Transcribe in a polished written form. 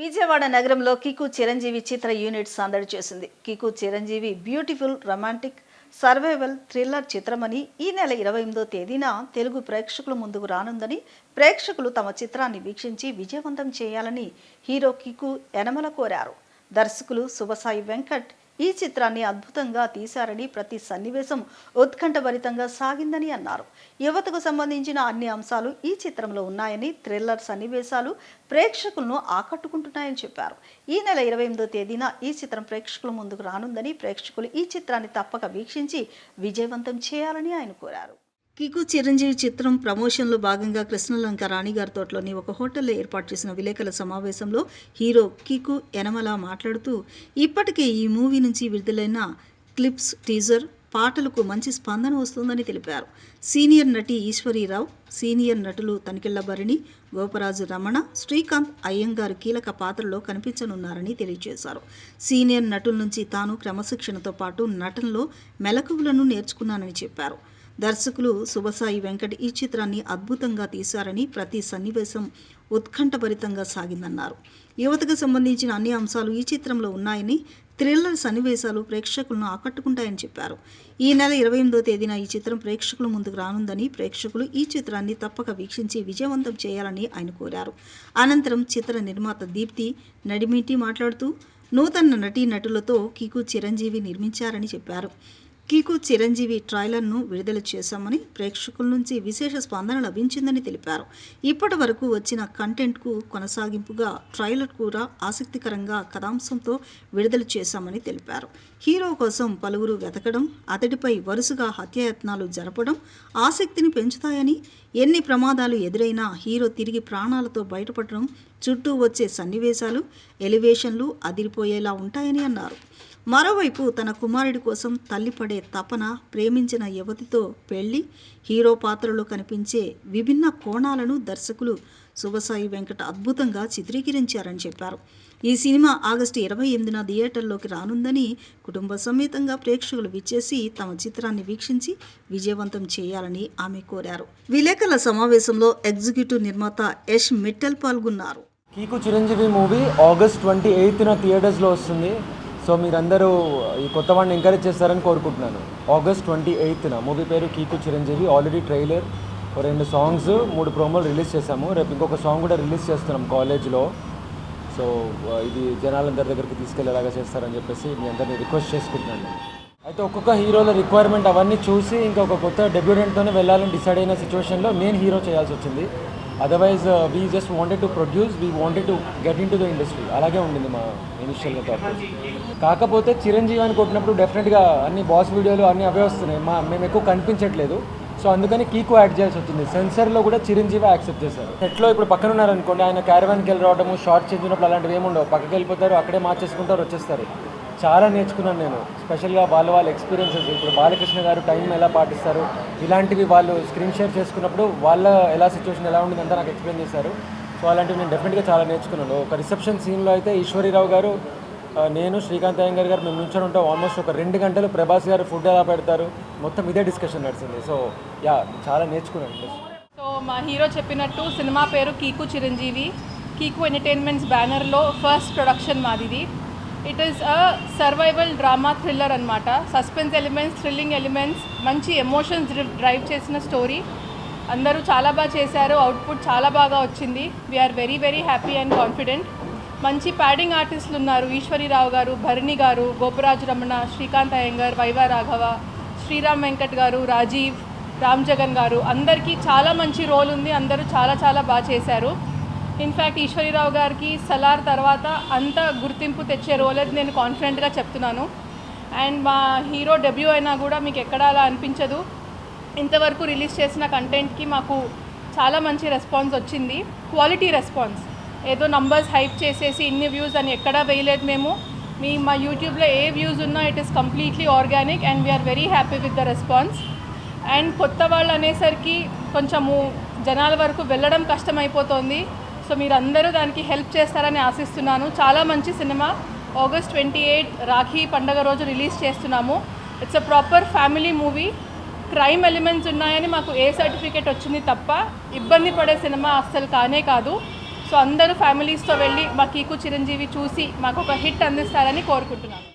విజయవాడ నగరంలో కికు చిరంజీవి చిత్ర యూనిట్ సందడి చేసింది. Kiku Chiranjeevi beautiful romantic survival thriller చిత్రమని ఈ నెల 28వ తేదీన తెలుగు ప్రేక్షకుల ముందుకు రానుందని, ప్రేక్షకులు తమ చిత్రాన్ని వీక్షించి విజయవంతం చేయాలని హీరో కికు యనమల కోరారు. దర్శకులు శుభసాయి వెంకట్ ఈ చిత్రాన్ని అద్భుతంగా తీశారని, ప్రతి సన్నివేశం ఉత్కంఠభరితంగా సాగిందని అన్నారు. యువతకు సంబంధించిన అన్ని అంశాలు ఈ చిత్రంలో ఉన్నాయని, థ్రిల్లర్ సన్నివేశాలు ప్రేక్షకులను ఆకట్టుకుంటున్నాయని చెప్పారు. ఈ నెల 28వ తేదీన ఈ చిత్రం ప్రేక్షకుల ముందుకు రానుందని, ప్రేక్షకులు ఈ చిత్రాన్ని తప్పక వీక్షించి విజయవంతం చేయాలని ఆయన కోరారు. కికు చిరంజీవి చిత్రం ప్రమోషన్లో భాగంగా కృష్ణలంక రాణిగారి తోటలోని ఒక హోటల్లో ఏర్పాటు చేసిన విలేకరుల సమావేశంలో హీరో కికు యనమల మాట్లాడుతూ, ఇప్పటికే ఈ మూవీ నుంచి విడుదలైన క్లిప్స్, టీజర్, పాటలకు మంచి స్పందన వస్తుందని తెలిపారు. సీనియర్ నటి ఈశ్వరీరావు, సీనియర్ నటులు తనికెళ్ల భరణి, గోపరాజు రమణ, శ్రీకాంత్ అయ్యంగారు కీలక పాత్రలో కనిపించనున్నారని తెలియజేశారు. సీనియర్ నటుల నుంచి తాను క్రమశిక్షణతో పాటు నటనలో మెలకువలను నేర్చుకున్నానని చెప్పారు. దర్శకులు శుభసాయి వెంకట్ ఈ చిత్రాన్ని అద్భుతంగా తీశారని, ప్రతి సన్నివేశం ఉత్కంఠభరితంగా సాగిందన్నారు. యువతకు సంబంధించిన అన్ని అంశాలు ఈ చిత్రంలో ఉన్నాయని, థ్రిల్లర్ సన్నివేశాలు ప్రేక్షకులను ఆకట్టుకుంటాయని చెప్పారు. ఈ నెల 28వ తేదీన ఈ చిత్రం ప్రేక్షకుల ముందుకు రానుందని, ప్రేక్షకులు ఈ చిత్రాన్ని తప్పక వీక్షించి విజయవంతం చేయాలని ఆయన కోరారు. అనంతరం చిత్ర నిర్మాత దీప్తి నడిమిటి మాట్లాడుతూ, నూతన నటీనటులతో కికు చిరంజీవి నిర్మించారని చెప్పారు. కికు చిరంజీవి ట్రైలర్ను విడుదల చేశామని, ప్రేక్షకుల నుంచి విశేష స్పందన లభించిందని తెలిపారు. ఇప్పటి వరకు వచ్చిన కంటెంట్కు కొనసాగింపుగా ట్రైలర్ కూడా ఆసక్తికరంగా కథాంశంతో విడుదల చేశామని తెలిపారు. హీరో కోసం పలువురు వెతకడం, అతడిపై వరుసగా హత్యాయత్నాలు జరపడం ఆసక్తిని పెంచుతాయని, ఎన్ని ప్రమాదాలు ఎదురైనా హీరో తిరిగి ప్రాణాలతో బయటపడడం, చుట్టూ వచ్చే సన్నివేశాలు, ఎలివేషన్లు అదిరిపోయేలా ఉంటాయని అన్నారు. మరోవైపు తన కుమారుడి కోసం తల్లి పడే తపన, ప్రేమించిన యువతితో పెళ్లి, హీరో పాత్రలో కనిపించే విభిన్న కోణాలను దర్శకులు శుభసాయి వెంకట్ అద్భుతంగా చిత్రీకరించారని చెప్పారు. ఈ సినిమా ఆగస్టు 28న థియేటర్లోకి రానుందని, కుటుంబ సమేతంగా ప్రేక్షకులు విచ్చేసి తమ చిత్రాన్ని వీక్షించి విజయవంతం చేయాలని ఆమె కోరారు. విలేకరుల సమావేశంలో ఎగ్జిక్యూటివ్ నిర్మాత యష్ మిట్టల్ పాల్గొన్నారు. కికు చిరంజీవి మూవీ ఆగస్ట్ 28న థియేటర్స్లో వస్తుంది. సో మీరందరూ ఈ కొత్త వాడిని ఎంకరేజ్ చేస్తారని కోరుకుంటున్నాను. ఆగస్ట్ 28న మూవీ పేరు Kiku Chiranjeevi. Already trailer, 2 songs, 3 ప్రోమోలు రిలీజ్ చేశాము. రేపు ఇంకొక సాంగ్ కూడా రిలీజ్ చేస్తున్నాం కాలేజ్లో. సో ఇది జనాలందరి దగ్గరికి తీసుకెళ్ళేలాగా చేస్తారని చెప్పేసి మీ అందరినీ రిక్వెస్ట్ చేసుకుంటున్నాను. అయితే ఒక్కొక్క హీరోల రిక్వైర్మెంట్ అవన్నీ చూసి ఇంకొక కొత్త డెబ్యూటెంట్తోనే వెళ్ళాలని డిసైడ్ అయిన సిచ్యువేషన్లో నేను హీరో చేయాల్సి వచ్చింది. Otherwise we just wanted to produce, we wanted to get in to the industry. అలాగే ఉండింది మా ఇనిషియల్గా థాట్. కాకపోతే చిరంజీవి అని కొట్టినప్పుడు డెఫినెట్గా అన్ని బాస్ వీడియోలు అన్నీ అవే వస్తున్నాయి, మేము ఎక్కువ కనిపించట్లేదు. సో అందుకని కీకు యాడ్ చేయాల్సి వచ్చింది. సెన్సర్లో కూడా చిరంజీవి యాక్సెప్ట్ చేశారు. సెట్లో ఇప్పుడు పక్కన ఉన్నారనుకోండి, ఆయన క్యారవాన్కి వెళ్ళి రావడము, షార్ట్ చేంజ్ ఉన్నప్పుడు అలాంటివి ఏముండవు. పక్కకి వెళ్ళిపోతారు, అక్కడే మార్చేసుకుంటారు, వచ్చేస్తారు. చాలా నేర్చుకున్నాను నేను, స్పెషల్గా వాళ్ళ ఎక్స్పీరియన్సెస్. ఇప్పుడు బాలకృష్ణ గారు టైం ఎలా పాటిస్తారు, ఇలాంటివి వాళ్ళు స్క్రీన్ షేర్ చేసుకున్నప్పుడు వాళ్ళ ఎలా సిచ్యువేషన్ ఎలా ఉండిందంతా నాకు ఎక్స్ప్లెయిన్ చేశారు. సో అలాంటివి నేను డెఫినెట్గా చాలా నేర్చుకున్నాను. ఒక రిసెప్షన్ సీన్లో అయితే ఈశ్వరీరావు గారు, నేను, శ్రీకాంత్ అయ్యంగార్ గారు మేము నుంచొని ఉంటాం. ఆల్మోస్ట్ ఒక 2 గంటలు ప్రభాస్ గారు ఫుడ్ ఎలా పెడతారు, మొత్తం ఇదే డిస్కషన్ నడిచింది. సో చాలా నేర్చుకున్నాను. సో మా హీరో చెప్పినట్టు సినిమా పేరు కికు చిరంజీవి. కికు ఎంటర్టైన్మెంట్స్ బ్యానర్లో ఫస్ట్ ప్రొడక్షన్ మాదిది. It is a survival drama thriller అనమాట. సస్పెన్స్ ఎలిమెంట్స్, థ్రిల్లింగ్ ఎలిమెంట్స్, మంచి ఎమోషన్స్ డ్రైవ్ చేసిన స్టోరీ. అందరూ చాలా బాగా చేశారు, అవుట్పుట్ చాలా బాగా వచ్చింది. We're very very happy and confident. మంచి ప్యాడింగ్ ఆర్టిస్టులు ఉన్నారు. ఈశ్వరీరావు గారు, భరణి గారు, గోపరాజు రమణ, శ్రీకాంత్ అయ్యంగార్, వైవా రాఘవ, శ్రీరామ్ వెంకట్ గారు, రాజీవ్, రామ్ జగన్ గారు, అందరికీ చాలా మంచి రోల్ ఉంది. అందరూ చాలా చాలా బాగా చేశారు. ఇన్ఫ్యాక్ట్ ఈశ్వరీరావు గారికి సలార్ తర్వాత అంత గుర్తింపు తెచ్చే రోల్ అది నేను కాన్ఫిడెంట్గా చెప్తున్నాను. అండ్ మా హీరో డెబ్యూ అయినా కూడా మీకు ఎక్కడా అలా అనిపించదు. ఇంతవరకు రిలీజ్ చేసిన కంటెంట్కి మాకు చాలా మంచి రెస్పాన్స్ వచ్చింది, క్వాలిటీ రెస్పాన్స్. ఏదో నంబర్స్ హైప్ చేసేసి ఇన్ని వ్యూస్ అని ఎక్కడా వేయలేదు మేము. మా యూట్యూబ్లో ఏ వ్యూస్ ఉన్నా it is completely organic and we are very happy with the response. And కొత్త వాళ్ళు అనేసరికి కొంచెము జనాల వరకు వెళ్ళడం కష్టమైపోతుంది. సో మీరందరూ దానికి హెల్ప్ చేస్తారని ఆశిస్తున్నాను. చాలా మంచి సినిమా. ఆగస్ట్ 28 రాఖీ పండగ రోజు రిలీజ్ చేస్తున్నాము. It's a proper family movie. Crime elements ఉన్నాయని మాకు ఏ సర్టిఫికేట్ వచ్చింది తప్ప ఇబ్బంది పడే సినిమా అస్సలు కానే కాదు. సో సో అందరూ ఫ్యామిలీస్తో వెళ్ళి మా కీకు చిరంజీవి చూసి మాకు ఒక హిట్ అందిస్తారని కోరుకుంటున్నాను.